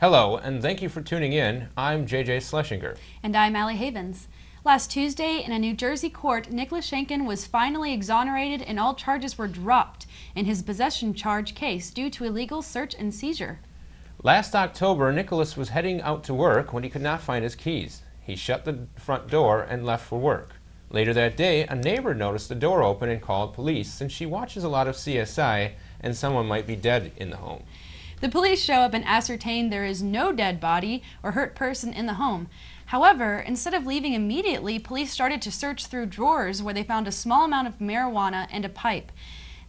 Hello, and thank you for tuning in. I'm J.J. Schlesinger. And I'm Allie Havens. Last Tuesday, in a New Jersey court, Nicholasschenken was finally exonerated and all charges were dropped in his possession charge case due to illegal search and seizure. Last October, Nicholas was heading out to work when he could not find his keys. He shut the front door and left for work. Later that day, a neighbor noticed the door open and called police, since she watches a lot of CSI and someone might be dead in the home. The police show up and ascertain there is no dead body or hurt person in the home. However, instead of leaving immediately, police started to search through drawers where they found a small amount of marijuana and a pipe.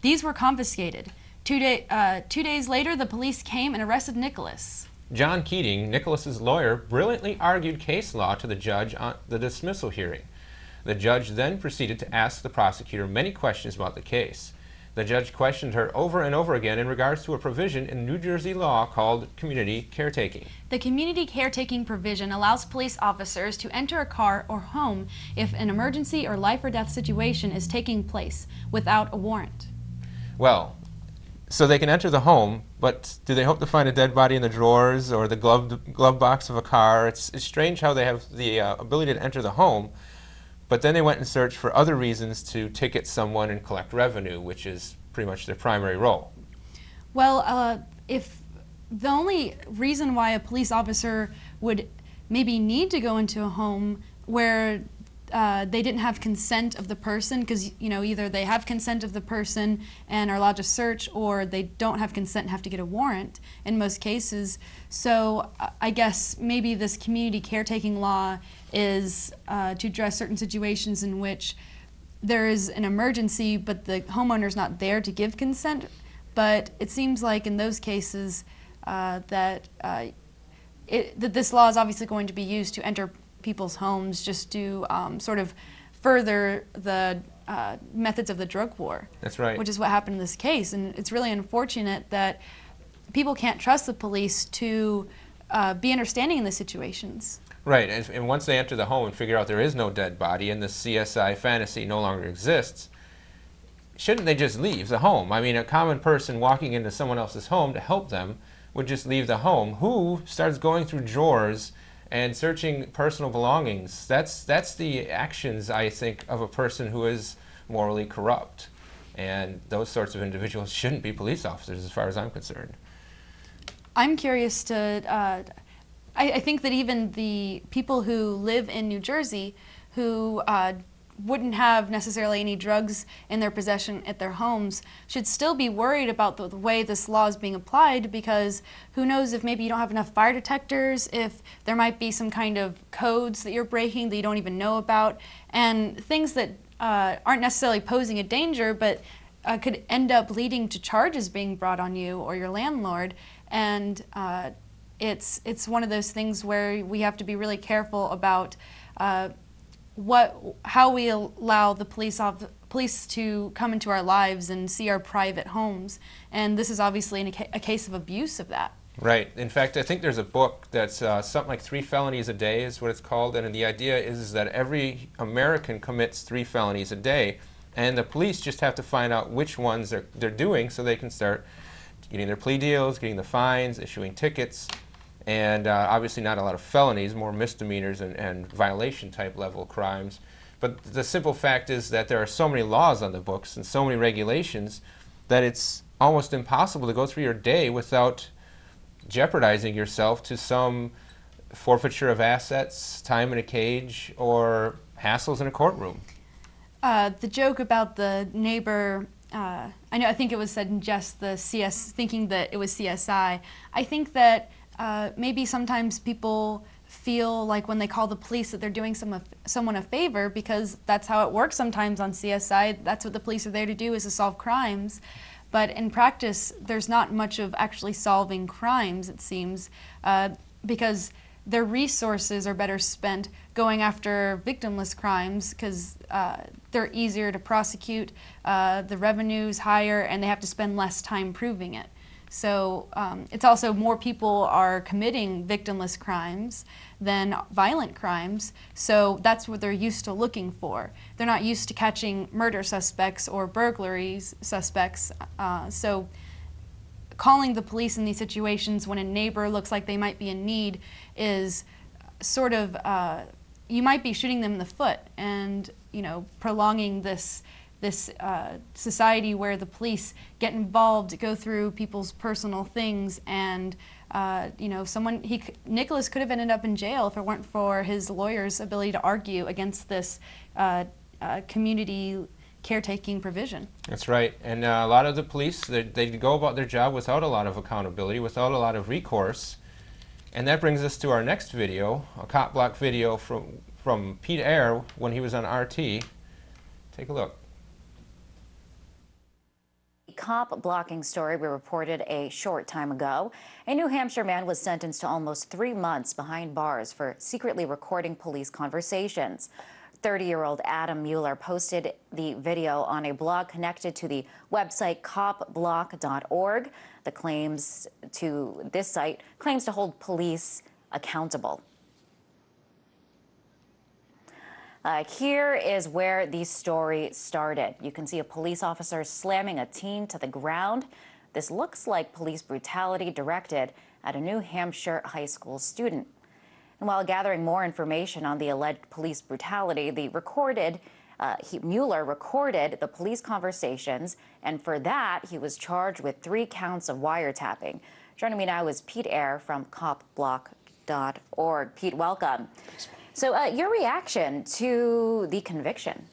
These were confiscated. Two days later, the police came and arrested Nicholas. John Keating, Nicholas's lawyer, brilliantly argued case law to the judge on the dismissal hearing. The judge then proceeded to ask the prosecutor many questions about the case. The judge questioned her over and over again in regards to a provision in New Jersey law called community caretaking. The community caretaking provision allows police officers to enter a car or home if an emergency or life or death situation is taking place without a warrant. Well, so they can enter the home, but do they hope to find a dead body in the drawers or the glove box of a car? It's strange how they have the ability to enter the home, but then they went and searched for other reasons to ticket someone and collect revenue, which is pretty much their primary role. Well, if the only reason why a police officer would maybe need to go into a home where they didn't have consent of the person, because either they have consent of the person and are allowed to search, or they don't have consent and have to get a warrant in most cases. So I guess maybe this community caretaking law is to address certain situations in which there is an emergency but the homeowner's not there to give consent. But it seems like in those cases that this law is obviously going to be used to enter people's homes just to sort of further the methods of the drug war. That's right. Which is what happened in this case. And it's really unfortunate that people can't trust the police to be understanding in the situations. Right, and once they enter the home and figure out there is no dead body and the CSI fantasy no longer exists, shouldn't they just leave the home? I mean, a common person walking into someone else's home to help them would just leave the home. Who starts going through drawers and searching personal belongings? That's the actions, I think, of a person who is morally corrupt. And those sorts of individuals shouldn't be police officers as far as I'm concerned. I'm curious to, I think that even the people who live in New Jersey who wouldn't have necessarily any drugs in their possession at their homes should still be worried about the way this law is being applied, because who knows if maybe you don't have enough fire detectors, if there might be some kind of codes that you're breaking that you don't even know about, and things that aren't necessarily posing a danger but could end up leading to charges being brought on you or your landlord. And it's one of those things where we have to be really careful about how we allow the police to come into our lives and see our private homes. And this is obviously a case of abuse of that. Right. In fact, I think there's a book that's something like 3 felonies a day is what it's called, and the idea is that every American commits 3 felonies a day, and the police just have to find out which ones they're doing so they can start getting their plea deals, getting the fines, issuing tickets, and obviously not a lot of felonies, more misdemeanors and violation type level crimes. But the simple fact is that there are so many laws on the books and so many regulations that it's almost impossible to go through your day without jeopardizing yourself to some forfeiture of assets, time in a cage, or hassles in a courtroom. The joke about the neighbor, I think it was said in jest, thinking that it was CSI. I think that maybe sometimes people feel like when they call the police that they're doing someone a favor, because that's how it works sometimes on CSI. That's what the police are there to do, is to solve crimes. But in practice, there's not much of actually solving crimes, it seems, because their resources are better spent going after victimless crimes, because they're easier to prosecute, the revenue's higher, and they have to spend less time proving it. So it's also more people are committing victimless crimes than violent crimes, so that's what they're used to looking for. They're not used to catching murder suspects or burglaries suspects, so calling the police in these situations when a neighbor looks like they might be in need is sort of, you might be shooting them in the foot and, you know, prolonging this society where the police get involved, go through people's personal things, and you know, Nicholas could have ended up in jail if it weren't for his lawyer's ability to argue against this community caretaking provision. That's right, and a lot of the police, they go about their job without a lot of accountability, without a lot of recourse, and that brings us to our next video, a CopBlock video from Pete Eyre when he was on RT. Take a look. Cop blocking story we reported a short time ago. A New Hampshire man was sentenced to almost 3 months behind bars for secretly recording police conversations. 30-year-old Adam Mueller posted the video on a blog connected to the website CopBlock.org. The claims to this site claims to hold police accountable. Here is where the story started. You can see a police officer slamming a teen to the ground. This looks like police brutality directed at a New Hampshire high school student. And while gathering more information on the alleged police brutality, Mueller recorded the police conversations, and for that, he was charged with 3 counts of wiretapping. Joining me now is Pete Eyre from CopBlock.org. Pete, welcome. So your reaction to the conviction?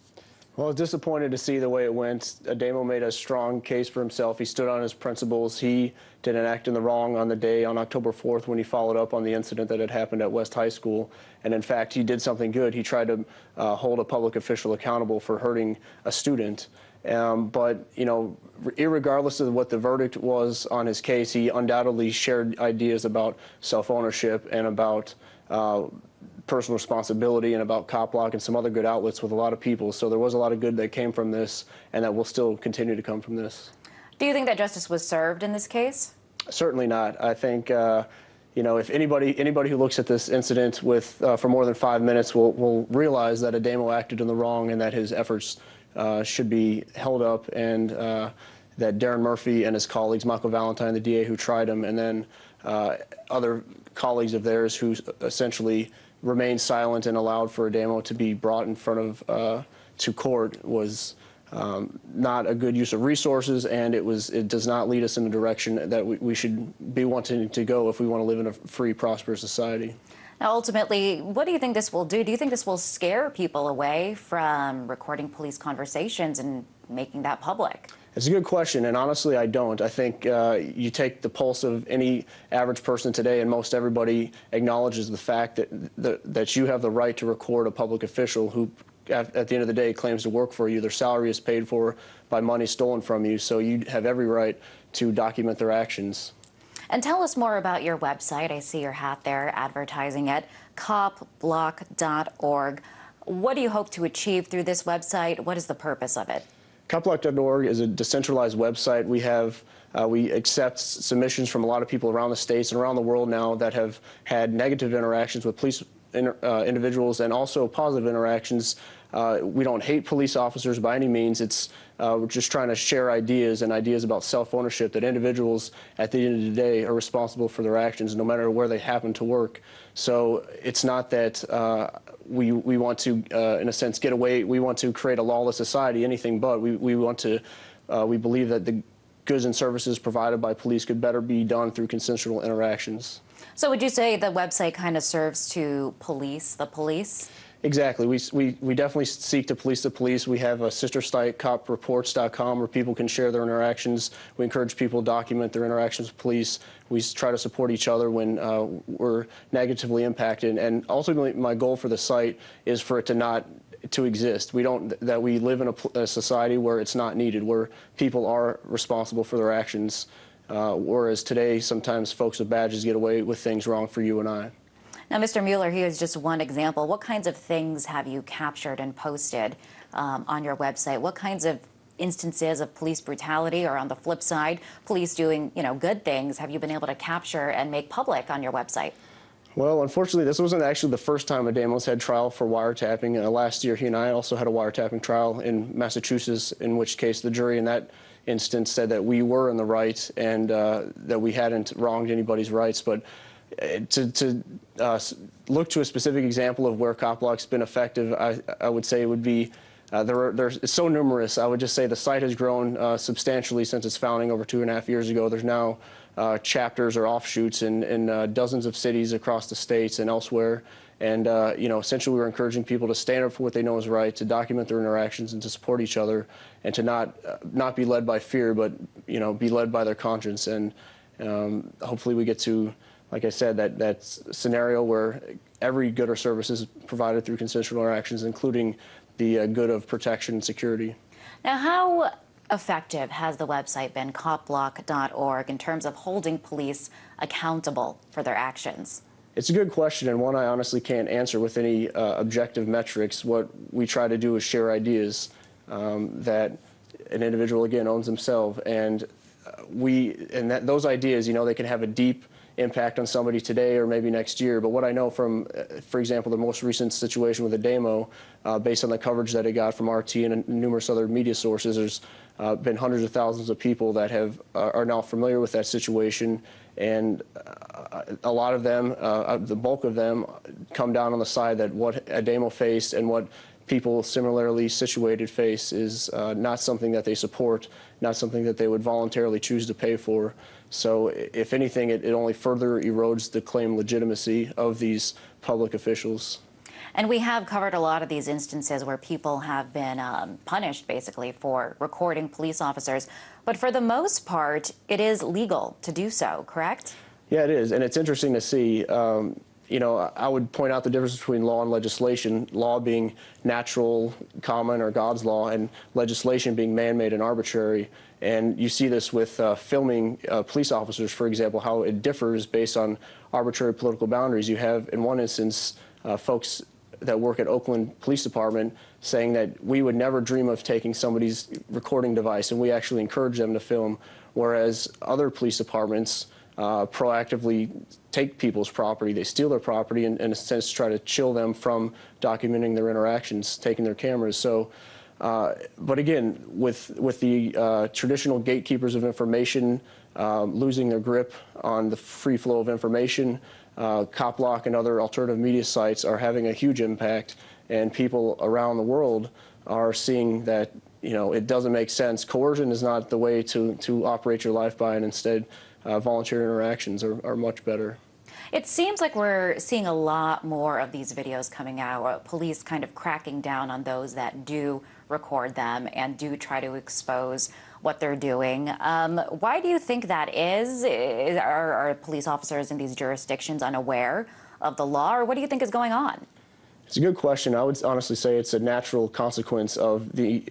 Well, I was disappointed to see the way it went. Ademo made a strong case for himself. He stood on his principles. He didn't act in the wrong on the day on October 4th when he followed up on the incident that had happened at West High School. And in fact, he did something good. He tried to hold a public official accountable for hurting a student. But, you know, irregardless of what the verdict was on his case, he undoubtedly shared ideas about self-ownership and about personal responsibility and about CopBlock and some other good outlets with a lot of people. So there was a lot of good that came from this, and that will still continue to come from this. Do you think that justice was served in this case? Certainly not. I think, you know, if anybody who looks at this incident with for more than 5 minutes will realize that Ademo acted in the wrong and that his efforts should be held up, and that Darren Murphy and his colleagues, Michael Valentine, the DA who tried him, and then other colleagues of theirs who essentially remained silent and allowed for Ademo to be brought in front of to court was not a good use of resources, and it does not lead us in the direction that we should be wanting to go if we want to live in a free, prosperous society. Now, ultimately, what do you think this will do? Do you think this will scare people away from recording police conversations and making that public? It's a good question, and honestly, I don't. I think you take the pulse of any average person today, and most everybody acknowledges the fact that you have the right to record a public official who, at the end of the day, claims to work for you. Their salary is paid for by money stolen from you, so you have every right to document their actions. And tell us more about your website. I see your hat there advertising it, CopBlock.org. What do you hope to achieve through this website? What is the purpose of it? CopBlock.org is a decentralized website. We accept submissions from a lot of people around the states and around the world now that have had negative interactions with police individuals and also positive interactions. We don't hate police officers by any means. We're just trying to share ideas and ideas about self-ownership, that individuals at the end of the day are responsible for their actions no matter where they happen to work. So it's not that we want to, in a sense, get away. We want to create a lawless society, anything but. We believe that the goods and services provided by police could better be done through consensual interactions. So would you say the website kind of serves to police the police? Exactly. We definitely seek to police the police. We have a sister site, copreports.com, where people can share their interactions. We encourage people to document their interactions with police. We try to support each other when we're negatively impacted. And ultimately, my goal for the site is for it to not to exist. We live in a society where it's not needed, where people are responsible for their actions, whereas today sometimes folks with badges get away with things wrong for you and I. Now, Mr. Mueller, here is just one example. What kinds of things have you captured and posted on your website? What kinds of instances of police brutality, or on the flip side, police doing, good things, have you been able to capture and make public on your website? Well, unfortunately, this wasn't actually the first time Ademo's had trial for wiretapping. Last year, he and I also had a wiretapping trial in Massachusetts, in which case the jury in that instance said that we were in the right and that we hadn't wronged anybody's rights. But to look to a specific example of where CopBlock's been effective, I would say it would be, it's so numerous. I would just say the site has grown substantially since its founding over 2.5 years ago. There's now chapters or offshoots in dozens of cities across the states and elsewhere. And essentially we're encouraging people to stand up for what they know is right, to document their interactions and to support each other, and to not be led by fear, but be led by their conscience. And hopefully we get to, like I said, that scenario where every good or service is provided through consensual interactions, including the good of protection and security. Now, how effective has the website been, CopBlock.org, in terms of holding police accountable for their actions? It's a good question, and one I honestly can't answer with any objective metrics. What we try to do is share ideas that an individual, again, owns himself, and those ideas, they can have a deep impact on somebody today or maybe next year. But what I know from, for example, the most recent situation with the demo, based on the coverage that it got from RT and numerous other media sources, there's been hundreds of thousands of people that are now familiar with that situation, and a lot of them, the bulk of them, come down on the side that what a demo faced and what people similarly situated face is not something that they support, not something that they would voluntarily choose to pay for. So if anything, it only further erodes the claim legitimacy of these public officials. And we have covered a lot of these instances where people have been punished, basically, for recording police officers. But for the most part, it is legal to do so, correct? Yeah, it is. And it's interesting to see. I would point out the difference between law and legislation, law being natural, common, or God's law, and legislation being man-made and arbitrary. And you see this with filming police officers, for example, how it differs based on arbitrary political boundaries. You have, in one instance, folks that work at Oakland Police Department saying that we would never dream of taking somebody's recording device, and we actually encourage them to film, whereas other police departments proactively take people's property. They steal their property and in a sense try to chill them from documenting their interactions, taking their cameras. So, but again, with the traditional gatekeepers of information losing their grip on the free flow of information, CopBlock and other alternative media sites are having a huge impact, and people around the world are seeing that it doesn't make sense. Coercion is not the way to operate your life by, and instead voluntary interactions are much better. It seems like we're seeing a lot more of these videos coming out, police kind of cracking down on those that do record them and do try to expose what they're doing. Why do you think that is? Are police officers in these jurisdictions unaware of the law, or what do you think is going on? It's a good question. I would honestly say it's a natural consequence of the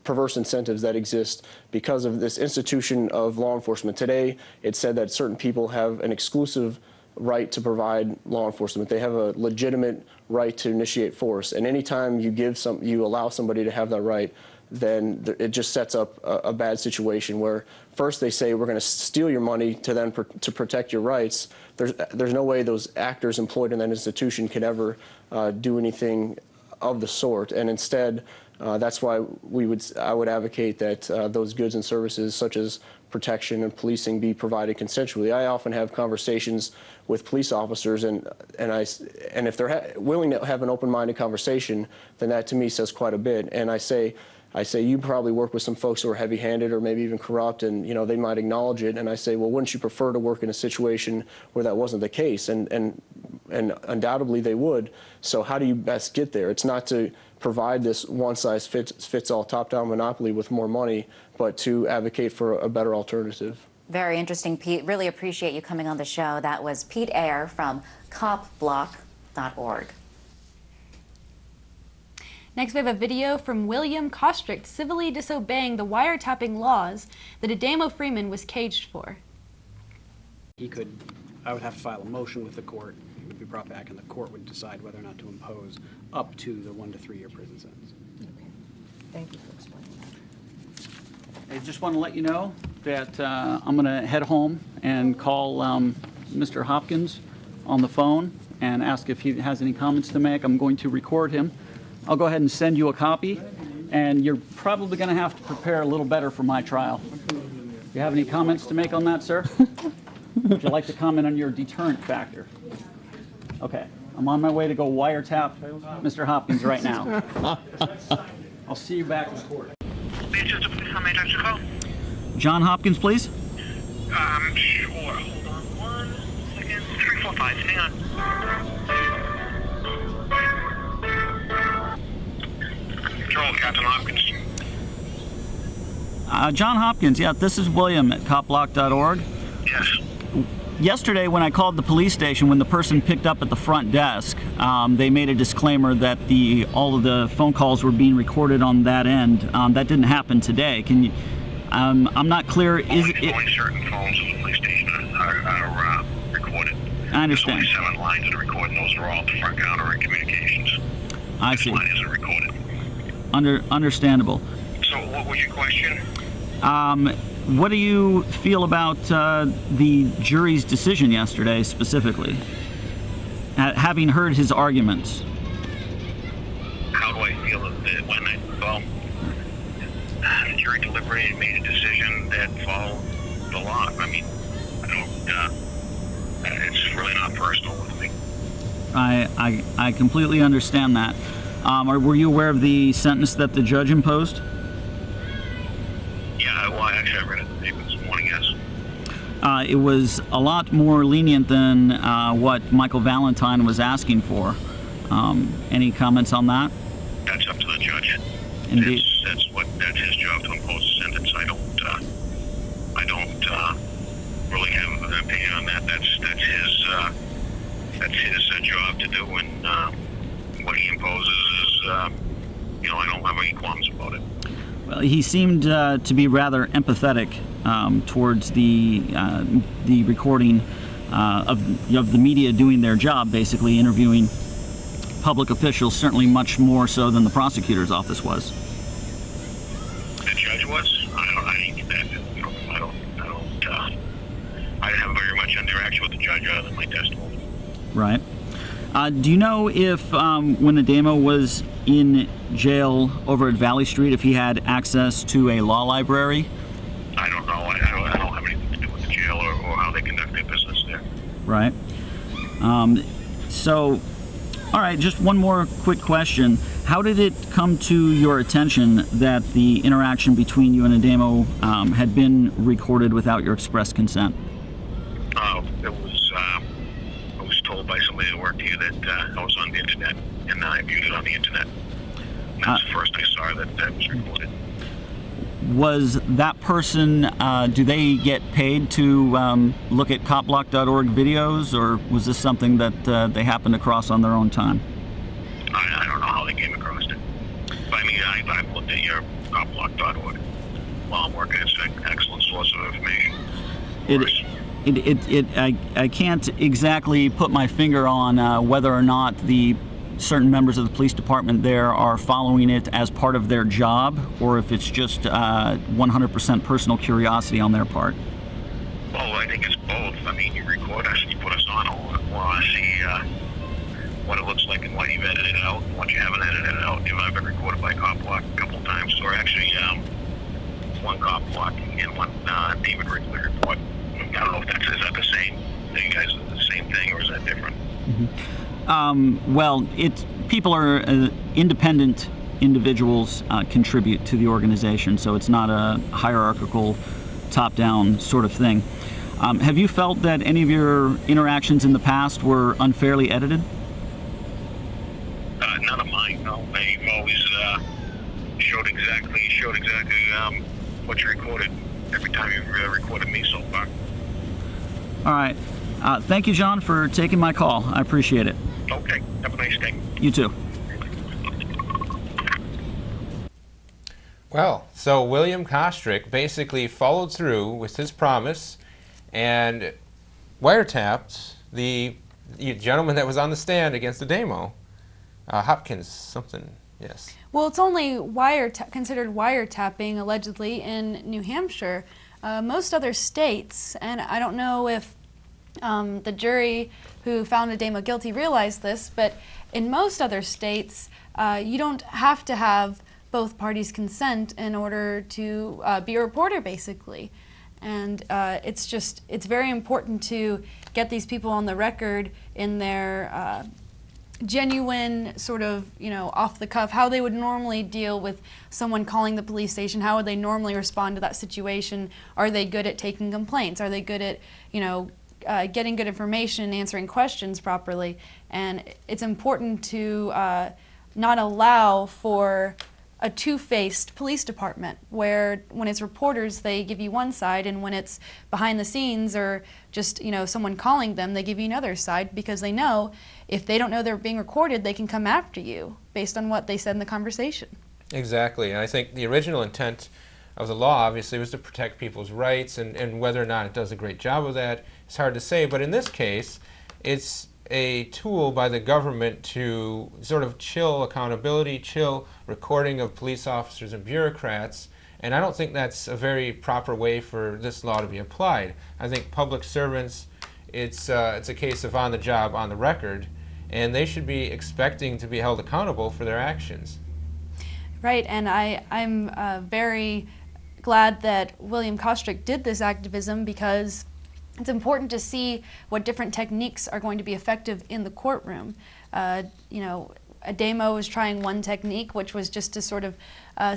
perverse incentives that exist because of this institution of law enforcement. Today, it's said that certain people have an exclusive right to provide law enforcement. They have a legitimate right to initiate force. And anytime you allow somebody to have that right, then it just sets up a bad situation where first they say we're going to steal your money to protect your rights. There's no way those actors employed in that institution can ever do anything of the sort. And instead, that's why I would advocate that those goods and services such as protection and policing be provided consensually. I often have conversations with police officers, and if they're willing to have an open-minded conversation, then that to me says quite a bit. And I say, you probably work with some folks who are heavy-handed or maybe even corrupt, and they might acknowledge it. And I say, well, wouldn't you prefer to work in a situation where that wasn't the case? And undoubtedly they would. So how do you best get there? It's not to provide this one-size-fits-all top-down monopoly with more money, but to advocate for a better alternative. Very interesting, Pete. Really appreciate you coming on the show. That was Pete Ayer from CopBlock.org. Next, we have a video from William Caustic civilly disobeying the wiretapping laws that Adamo Freeman was caged for. I would have to file a motion with the court. It would be brought back, and the court would decide whether or not to impose up to the 1 to 3 year prison sentence. Okay. Thank you for explaining that. I just want to let you know that I'm going to head home and call Mr. Hopkins on the phone and ask if he has any comments to make. I'm going to record him. I'll go ahead and send you a copy, And you're probably going to have to prepare a little better for my trial. Do you have any comments to make on that, sir? Would you like to comment on your deterrent factor? Okay. I'm on my way to go wiretap Mr. Hopkins right now. I'll see you back in court. Manchester Police, how may I direct your call? John Hopkins, please. Sure. Hold on 1 second. 345, hang on. Control, Captain Hopkins. John Hopkins, yeah, this is William at CopBlock.org. Yes. Yesterday, when I called the police station, when the person picked up at the front desk, they made a disclaimer that all of the phone calls were being recorded on that end. That didn't happen today. Can you? I'm not clear. Only certain phones in the police station are recorded. I understand. There's only 7 lines that are recorded. Those are all at the front counter and communications. I This see. line isn't recorded. Understandable. So, what was your question? What do you feel about the jury's decision yesterday, specifically? Having heard his arguments. How do I feel that when the jury deliberated and made a decision that followed the law? I mean, I don't, it's really not personal with me. I completely understand that. Were you aware of the sentence that the judge imposed? Yeah, well, actually, I read it this morning, yes. It was a lot more lenient than what Michael Valentine was asking for. Any comments on that? That's up to the judge. Indeed. That's his job to impose a sentence. I don't really have an opinion on that. That's his job to do, and what he imposes is, I don't have any qualms about it. Well, he seemed to be rather empathetic towards the recording of the media doing their job, basically interviewing public officials, certainly much more so than the prosecutor's office was. The judge was? I didn't get that from him. I didn't have very much interaction with the judge other than my testimony. Right. Do you know if, when Ademo was in jail over at Valley Street, if he had access to a law library? I don't know. I don't have anything to do with the jail or how they conduct their business there. Right. So, all right, just one more quick question. How did it come to your attention that the interaction between you and Ademo had been recorded without your express consent? I was told by somebody that worked here that I was on the internet, and I viewed it on the internet. And that's the first I saw that was recorded. Was that person, do they get paid to look at CopBlock.org videos, or was this something that they happened across on their own time? I don't know how they came across it. But I mean, I've looked at your CopBlock.org while I'm working. It's an excellent source of information. I can't exactly put my finger on whether or not the certain members of the police department there are following it as part of their job, or if it's just 100% personal curiosity on their part. Well, I think it's both. I mean, you record us and you put us on. I want to see what it looks like and what you've edited out and what you haven't edited out. I've been recorded by CopBlock a couple of times, or actually one CopBlock and one David Wrigley report. I don't know if is that the same? Are you guys the same thing, or is that different? Mm-hmm. Well, people are independent individuals contribute to the organization, so it's not a hierarchical, top-down sort of thing. Have you felt that any of your interactions in the past were unfairly edited? None of mine. No, they've always showed exactly what you recorded every time you've recorded me so far. All right. Thank you, John, for taking my call. I appreciate it. Okay. Have a nice day. You too. Well, so William Caustic basically followed through with his promise and wiretapped the gentleman that was on the stand against Ademo. Hopkins, something, yes. Well, it's only considered wiretapping, allegedly, in New Hampshire. Most other states, and I don't know if the jury who found Ademo guilty realized this, but in most other states, you don't have to have both parties consent in order to be a reporter, basically. And it's very important to get these people on the record in their genuine sort of, off the cuff, how they would normally deal with someone calling the police station. How would they normally respond to that situation? Are they good at taking complaints? Are they good at, getting good information and answering questions properly? And it's important to not allow for a two-faced police department where when it's reporters they give you one side, and when it's behind the scenes or just someone calling them, they give you another side, because they know if they don't know they're being recorded, they can come after you based on what they said in the conversation. Exactly, and I think the original intent of the law obviously was to protect people's rights, and whether or not it does a great job of that is hard to say, but in this case it's a tool by the government to sort of chill accountability, chill recording of police officers and bureaucrats, and I don't think that's a very proper way for this law to be applied. I think public servants, it's a case of on the job, on the record, and they should be expecting to be held accountable for their actions. Right, and I'm very glad that William Caustic did this activism, because it's important to see what different techniques are going to be effective in the courtroom. Ademo was trying one technique, which was just to sort of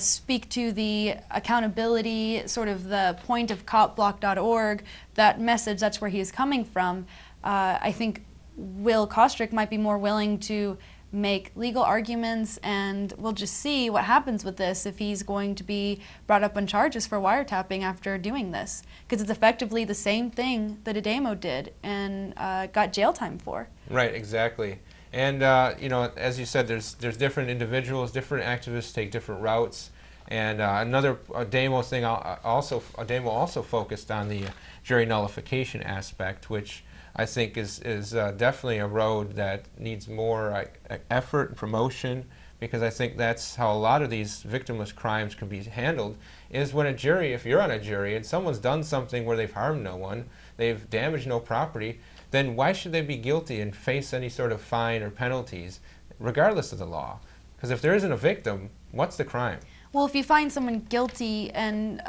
speak to the accountability, sort of the point of CopBlock.org, that message, that's where he is coming from. I think Will Caustic might be more willing to make legal arguments, and we'll just see what happens with this if he's going to be brought up on charges for wiretapping after doing this, because it's effectively the same thing that Ademo did and got jail time for. Right, exactly. And as you said, there's different individuals, different activists take different routes, and another Ademo thing Ademo also focused on the jury nullification aspect, which I think is definitely a road that needs more effort and promotion, because I think that's how a lot of these victimless crimes can be handled, is when a jury, if you're on a jury and someone's done something where they've harmed no one, they've damaged no property, then why should they be guilty and face any sort of fine or penalties, regardless of the law? Because if there isn't a victim, what's the crime? Well, if you find someone guilty and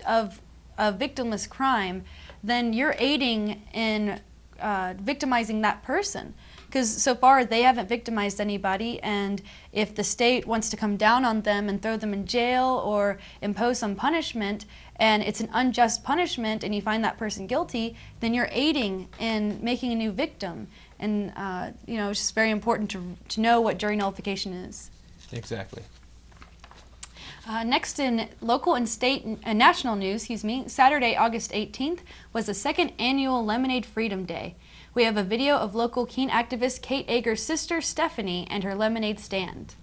of a victimless crime, then you're aiding in victimizing that person. Because so far they haven't victimized anybody, and if the state wants to come down on them and throw them in jail or impose some punishment, and it's an unjust punishment and you find that person guilty, then you're aiding in making a new victim. And it's just very important to know what jury nullification is. Exactly. Next, in local and state and national news, Saturday, August 18th was the second annual Lemonade Freedom Day. We have a video of local Keene activist Kate Ager's sister, Stephanie, and her lemonade stand.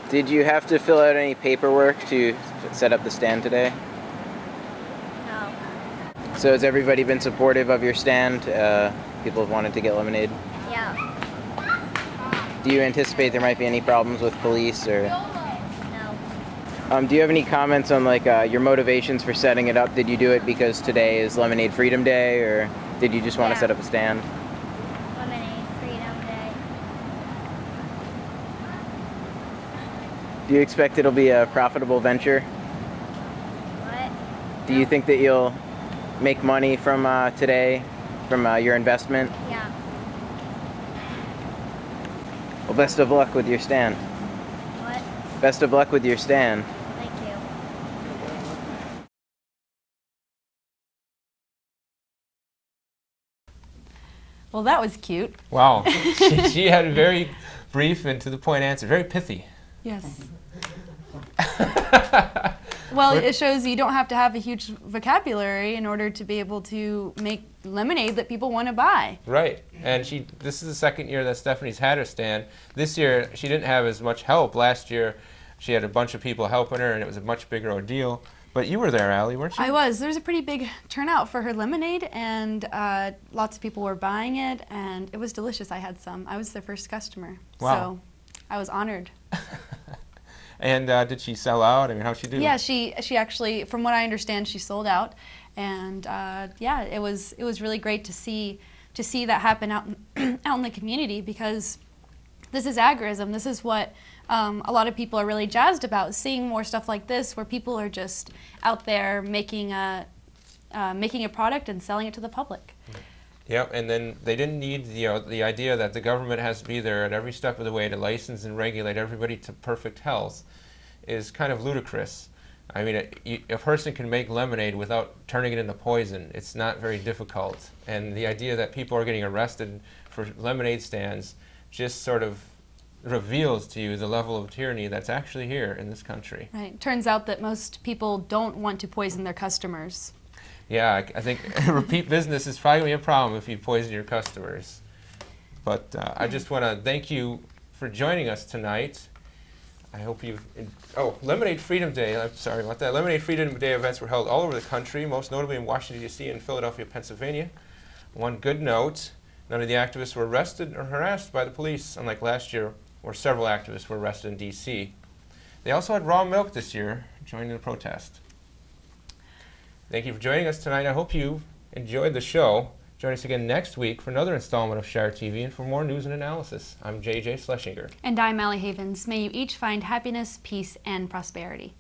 Did you have to fill out any paperwork to set up the stand today? No. So has everybody been supportive of your stand? People have wanted to get lemonade? Yeah. Do you anticipate there might be any problems with police or? No. Do you have any comments on like your motivations for setting it up? Did you do it because today is Lemonade Freedom Day, or did you just want to set up a stand? Lemonade Freedom Day. Do you expect it'll be a profitable venture? What? Do you think that you'll make money from today, from your investment? Yeah. Well, best of luck with your stand. What? Best of luck with your stand. Thank you. Well, that was cute. Wow. She had a very brief and to the point answer. Very pithy. Yes. Well, it shows you don't have to have a huge vocabulary in order to be able to make lemonade that people want to buy. Right. And this is the second year that Stephanie's had her stand. This year, she didn't have as much help. Last year, she had a bunch of people helping her, and it was a much bigger ordeal. But you were there, Allie, weren't you? I was. There was a pretty big turnout for her lemonade, and lots of people were buying it, and it was delicious. I had some. I was their first customer. Wow. So I was honored. And did she sell out? I mean, how'd she do? Yeah, she actually, from what I understand, she sold out, and yeah, it was really great to see that happen out in the community, because this is agorism. This is what a lot of people are really jazzed about, seeing more stuff like this, where people are just out there making a product and selling it to the public. Yep, and then they didn't need the idea that the government has to be there at every step of the way to license and regulate everybody to perfect health is kind of ludicrous. I mean, a person can make lemonade without turning it into poison. It's not very difficult. And the idea that people are getting arrested for lemonade stands just sort of reveals to you the level of tyranny that's actually here in this country. Right. Turns out that most people don't want to poison their customers. Yeah, I think repeat business is probably going to be a problem if you poison your customers. But I just want to thank you for joining us tonight. I hope you've... Lemonade Freedom Day, I'm sorry about that. Lemonade Freedom Day events were held all over the country, most notably in Washington, D.C. and Philadelphia, Pennsylvania. One good note, none of the activists were arrested or harassed by the police, unlike last year, where several activists were arrested in D.C. They also had raw milk this year, joining the protest. Thank you for joining us tonight. I hope you enjoyed the show. Join us again next week for another installment of ShireTV and for more news and analysis. I'm J.J. Schlesinger. And I'm Allie Havens. May you each find happiness, peace, and prosperity.